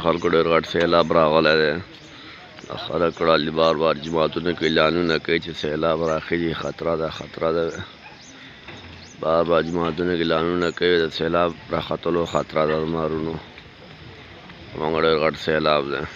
खल्को der घट सैलाब रागले दे खलक कड़ाली बार बार जमातों ने किलानू न कही सैलाब राखी जी खतरा दे बार बार जमातों ने किलानू न कही सैलाब राखतलो खतरा दे मारूनो मंगड़े घट सैलाब दे।